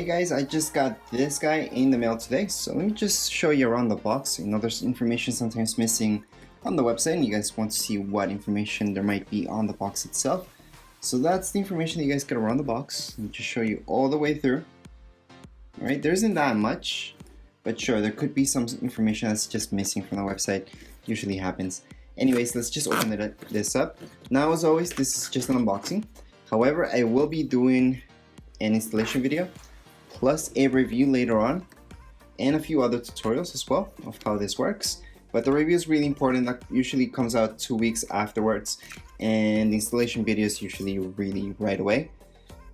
Hey guys, I just got this guy in the mail today, so let me just show you around the box. You know, there's information sometimes missing on the website and you guys want to see what information there might be on the box itself. So that's the information that you guys get around the box. Let me just show you all the way through. Alright, there isn't that much, but sure, there could be some information that's just missing from the website. Usually happens. Anyways, let's just open this up. Now, as always, this is just an unboxing. However, I will be doing an installation video plus a review later on and a few other tutorials as well of how this works. But the review is really important. That usually comes out 2 weeks afterwards, and the installation video is usually really right away.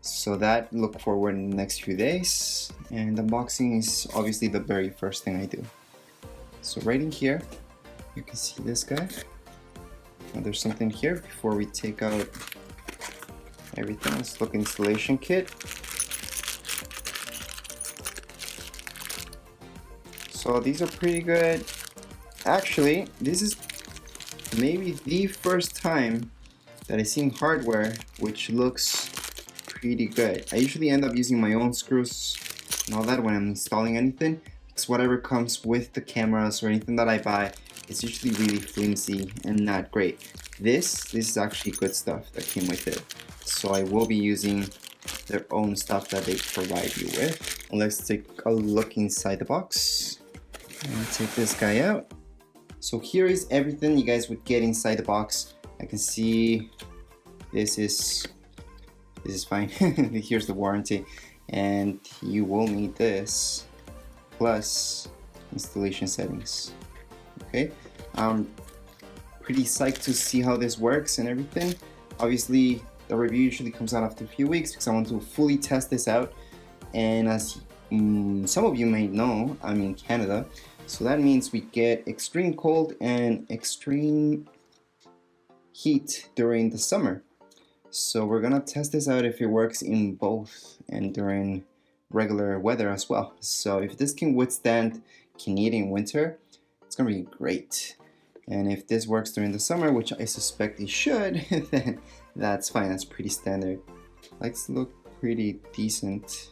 So that, look forward in the next few days. And unboxing is obviously the very first thing I do. So right in here, you can see this guy. Now there's something here before we take out everything. Let's look installation kit. So these are pretty good. Actually, this is maybe the first time that I've seen hardware which looks pretty good. I usually end up using my own screws and all that when I'm installing anything, because whatever comes with the cameras or anything that I buy, it's usually really flimsy and not great. This is actually good stuff that came with it. So I will be using their own stuff that they provide you with. Let's take a look inside the box. And take this guy out. So here is everything you guys would get inside the box. I can see this is fine. Here's the warranty, and you will need this plus installation settings. Okay, I'm pretty psyched to see how this works and everything. Obviously, the review usually comes out after a few weeks because I want to fully test this out. And as some of you may know, I'm in Canada, so that means we get extreme cold and extreme heat during the summer. So we're gonna test this out if it works in both and during regular weather as well. So if this can withstand Canadian winter, it's gonna be great. And if this works during the summer, which I suspect it should, then that's fine. That's pretty standard. Lights look pretty decent.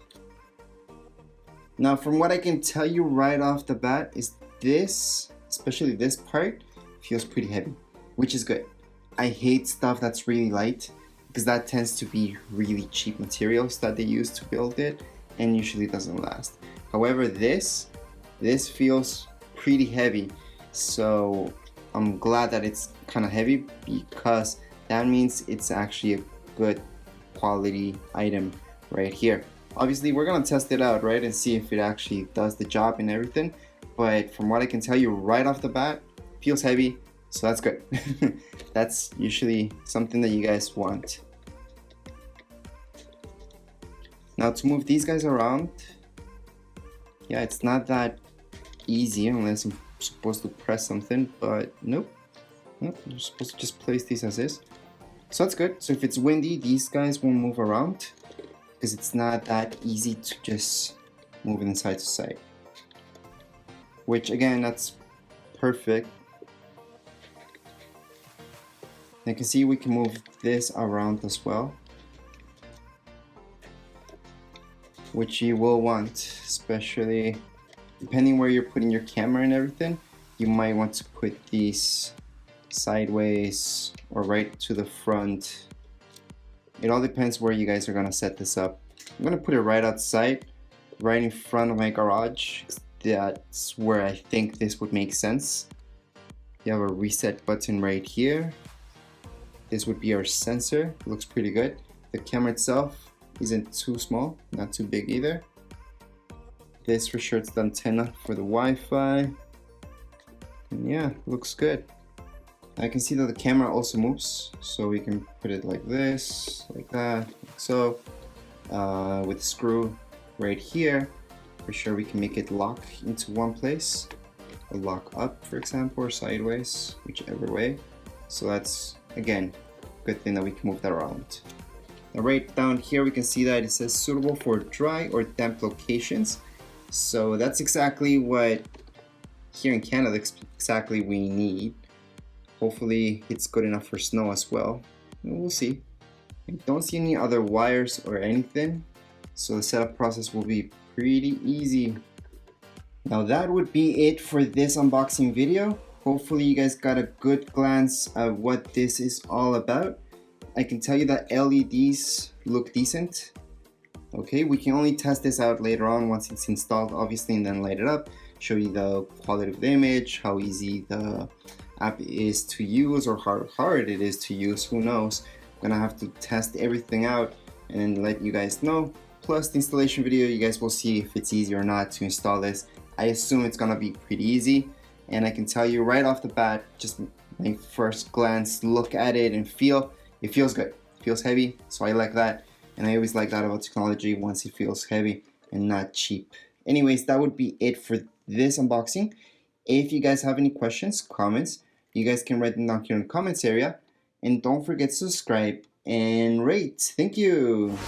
Now, from what I can tell you right off the bat is this, especially this part, feels pretty heavy, which is good. I hate stuff that's really light because that tends to be really cheap materials that they use to build it and usually doesn't last. However, this feels pretty heavy, so I'm glad that it's kind of heavy because that means it's actually a good quality item right here. Obviously, we're gonna test it out, right, and see if it actually does the job and everything. But from what I can tell you right off the bat, it feels heavy, so that's good. That's usually something that you guys want. Now to move these guys around, yeah, it's not that easy unless I'm supposed to press something, but nope. Nope, you're supposed to just place these as is. So that's good. So if it's windy, these guys won't move around, because it's not that easy to just move it side to side. Which again, that's perfect. You can see we can move this around as well, which you will want, especially depending where you're putting your camera and everything. You might want to put these sideways or right to the front. It all depends where you guys are gonna set this up. I'm gonna put it right outside, right in front of my garage. That's where I think this would make sense. You have a reset button right here. This would be our sensor. It looks pretty good. The camera itself isn't too small, not too big either. This for sure, it's the antenna for the Wi-Fi. And yeah, looks good. I can see that the camera also moves, so we can put it like this, like that, like so. With a screw right here, for sure we can make it lock into one place, or lock up, for example, or sideways, whichever way. So that's, again, good thing that we can move that around. Now right down here we can see that it says suitable for dry or damp locations. So that's exactly what here in Canada exactly we need. Hopefully it's good enough for snow as well. We'll see. I don't see any other wires or anything. so the setup process will be pretty easy. Now that would be it for this unboxing video. Hopefully you guys got a good glance at what this is all about. I can tell you that LEDs look decent. Okay, we can only test this out later on once it's installed, obviously, and then light it up, show you the quality of the image, how easy the app is to use, or how hard it is to use, who knows. I'm gonna have to test everything out and then let you guys know. Plus the installation video, you guys will see if it's easy or not to install this. I assume it's gonna be pretty easy, and I can tell you right off the bat, just my first glance look at it and feel, it feels good. It feels heavy, so I like that. And I always like that about technology, once it feels heavy and not cheap. Anyways, that would be it for this unboxing. If you guys have any questions, comments, you guys can write them down here in the comments area. And don't forget to subscribe and rate. Thank you.